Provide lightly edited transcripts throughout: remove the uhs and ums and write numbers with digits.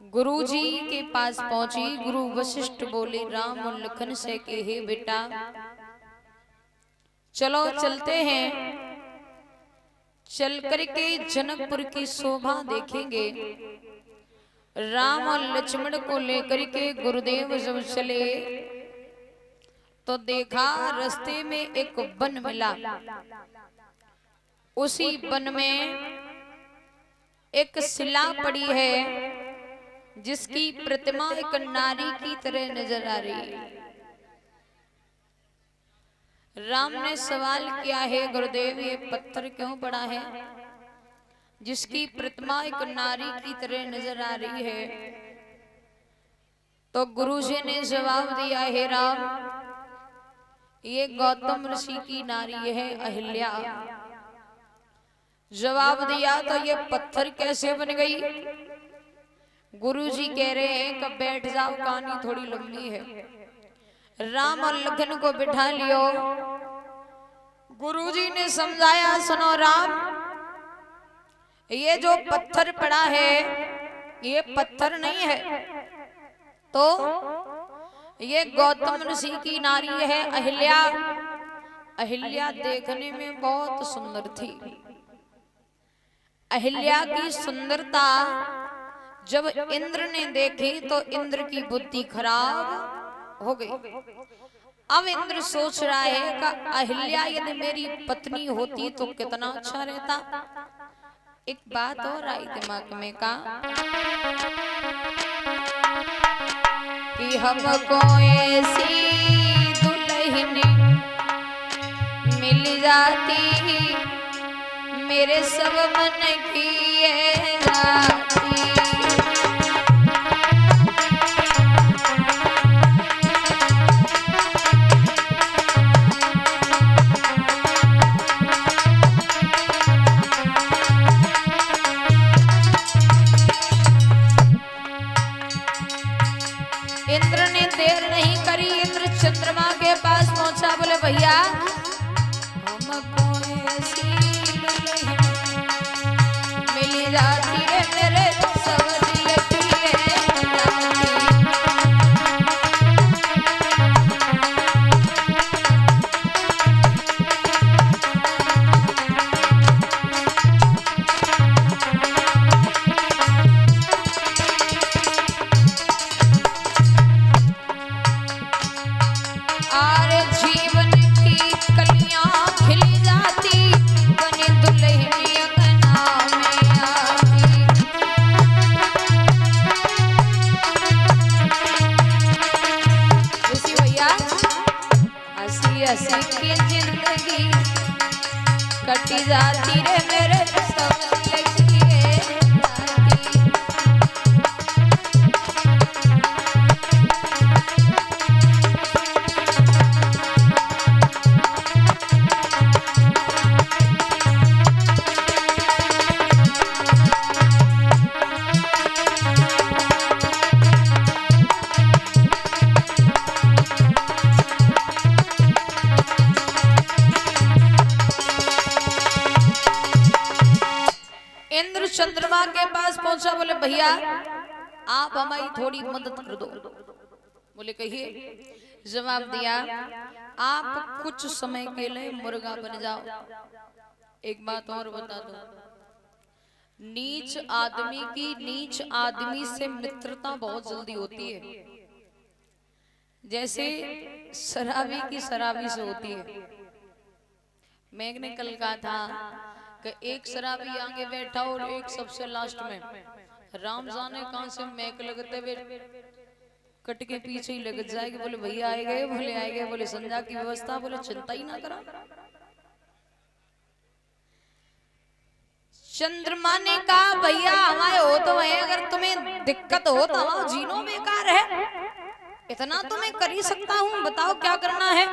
गुरु जी के पास पहुंची। गुरु वशिष्ठ बोले, राम और लखन से कहे, बेटा चलो चलते हैं, चल करके जनकपुर की शोभा देखेंगे। राम और लक्ष्मण को लेकर के गुरुदेव जब चले तो देखा रास्ते में एक वन मिला। उसी वन में एक शिला पड़ी है जिसकी प्रतिमा एक नारी की तरह नजर आ रही है। राम ने सवाल किया है, गुरुदेव ये पत्थर क्यों पड़ा है जिसकी प्रतिमा एक नारी की तरह नजर आ रही है? तो गुरुजी ने जवाब दिया है, राम ये गौतम ऋषि की नारी है अहिल्या। जवाब दिया तो ये पत्थर कैसे बन गई? गुरुजी कह रहे हैं कि बैठ जाओ, कहानी थोड़ी लंबी है। राम और लखन को बिठा लियो। गुरुजी ने समझाया, सुनो राम, ये जो पत्थर पड़ा है ये पत्थर नहीं है, तो ये गौतम ऋषि की नारी है अहिल्या। अहिल्या देखने में बहुत सुंदर थी। अहिल्या की सुंदरता जब इंद्र ने देखी तो इंद्र की बुद्धि खराब हो गई। अब इंद्र सोच रहा है कि अहिल्या यदि मेरी पत्नी होती तो कितना अच्छा रहता। एक बात और आई दिमाग में का कि हमको ऐसी दुल्हन मिल जाती मेरे सब मन की जाती। इंद्र ने देर नहीं करी, इंद्र चंद्रमा के पास पहुंचा। बोले, भैया हमको ऐसी मिल जाती है मेरे सब दिल की की जिंदगी कटी जाती रे मेरे सब लगी है जाती। चंद्रमा के पास पहुंचा। बोले, भैया आप हमारी थोड़ी मदद कर दो। बोले, कहिए। जवाब दिया, आप कुछ समय के लिए मुर्गा बन जाओ। एक बात और बता दो, नीच आदमी की नीच आदमी से मित्रता बहुत जल्दी होती है, जैसे शराबी की शराबी से होती है। मैंने कल कहा था कि एक शराबी आगे बैठा और एक सबसे लास्ट में। राम जाने कहां से मैक लगते हुए कट के पीछे ही लग जाएगी। बोले, भैया आए गए? बोले, आए गए। बोले, संध्या की व्यवस्था? बोले, चिंता ही ना करा। चंद्रमा ने कहा, भैया हमारे हो तो है, अगर तुम्हें दिक्कत हो तो हमारा जीनो बेकार है, इतना तो मैं कर ही सकता हूँ, बताओ क्या करना है?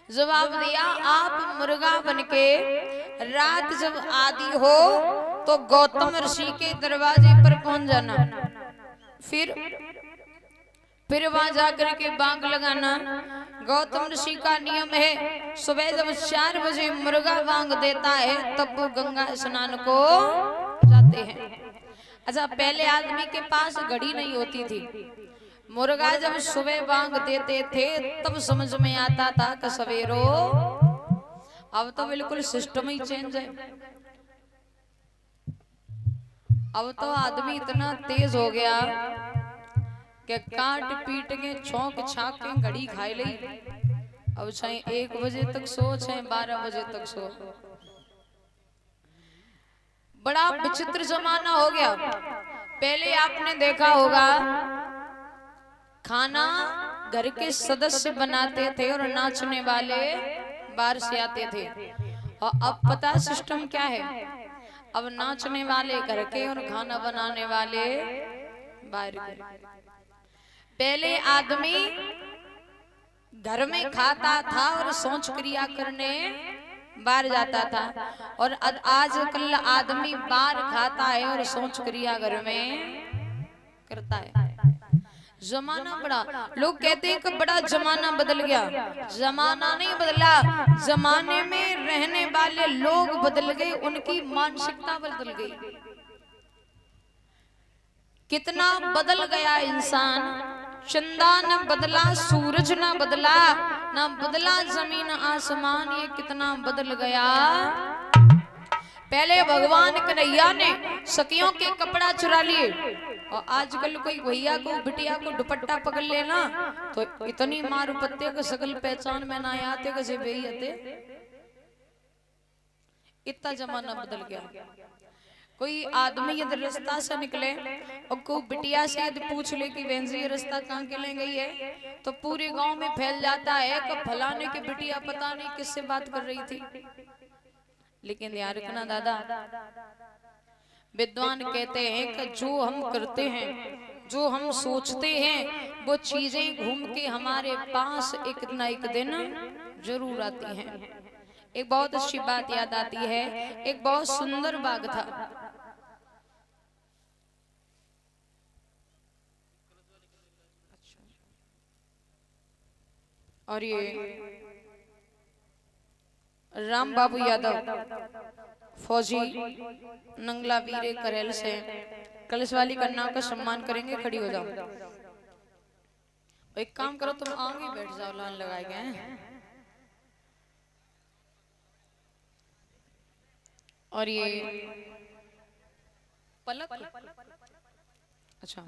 जवाब दिया, आप मुर्गा बनके रात जब आदि हो तो गौतम ऋषि के दरवाजे पर पहुंच जाना। फिर वहां जाकर के बांग लगाना। गौतम ऋषि का नियम है, सुबह जब 4 बजे मुर्गा बांग देता है तब वो गंगा स्नान को जाते हैं। अच्छा, पहले आदमी के पास घड़ी नहीं होती थी। मुर्गा जब सुबह बांग देते थे तब समझ में आता था कि सवेरो। अब तो बिल्कुल सिस्टम ही चेंज है। अब तो आदमी इतना तेज हो गया कि काट पीट के छौंक छाक के घड़ी खाई ली। अब चाहे 1 बजे तक सो, चाहे 12 बजे तक सो। बड़ा विचित्र जमाना हो गया। पहले आपने देखा होगा खाना घर के सदस्य बनाते थे और नाचने वाले बाहर से आते थे। और अब पता सिस्टम क्या है? अब नाचने वाले घर के और खाना बनाने वाले बाहर के। पहले आदमी घर में खाता था और सोच क्रिया करने बाहर जाता था, और आजकल आदमी बाहर खाता है और सोच क्रिया घर में करता है। जमाना बड़ा, लोग कहते हैं कि बड़ा जमाना बदल गया। जमाना नहीं बदला, जमाने में रहने वाले लोग बदल गए, उनकी मानसिकता बदल गई। कितना बदल गया इंसान। चंदा न बदला, सूरज न बदला, न बदला जमीन आसमान, ये कितना बदल गया। पहले भगवान कन्हैया ने सखियों के कपड़ा चुरा लिए, और आजकल कोई भैया को बिटिया को दुपट्टा पकड़ लेना तो इतनी मारू पत्ते को सकल पहचान में ना आते कैसे बेइज्जते। इतना जमाना बदल गया। कोई आदमी यदि रास्ता से निकले और कोई बिटिया से यदि पूछ ले कि बहन जी ये रास्ता कहाँ के ले गई है, तो पूरे गांव में फैल जाता है कि फलाने की बिटिया पता नहीं किससे बात कर रही थी। लेकिन ध्यान रखना दादा, विद्वान कहते हैं कि जो हम करते हैं, जो हम सोचते हैं, वो चीजें घूम के हमारे पास एक ना एक दिन जरूर आती हैं। एक बहुत अच्छी बात याद आती है। एक बहुत सुंदर बाग था। और ये राम बाबू यादव फौजी नंगला वीरे करेल से कलश वाली कन्या का सम्मान करेंगे। खड़ी हो जाओ। एक काम करो, तुम आगे बैठ जाओ, लाइन लगाए गए हैं। और ये पलक, अच्छा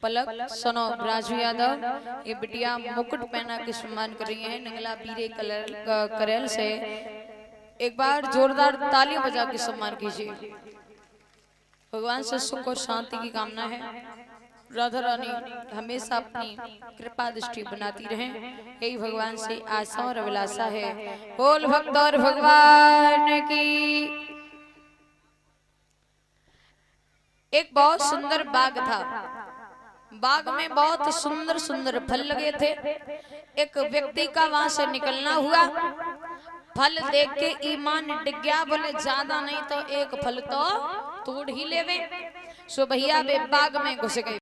पलक सनो राजू यादव, ये बिटिया मुकुट पहना के सम्मान कर रही है नंगला वीरे करेल से। एक बार जोरदार तालियां बजा के सम्मान कीजिए। भगवान से सुख और शांति की कामना है। राधा रानी हमेशा अपनी कृपा दृष्टि बनाती रहें, यही भगवान से आशा और अभिलाषा है। बोल भक्त और भगवान की। एक बहुत सुंदर बाग था। बाग में बहुत सुंदर सुंदर फल लगे थे। एक व्यक्ति का वहां से निकलना हुआ। फल देख के ईमान डिग गया, बोले ज्यादा नहीं तो एक फल तो तोड़ ही लेवे। सो भैया वे बाग में घुस गए।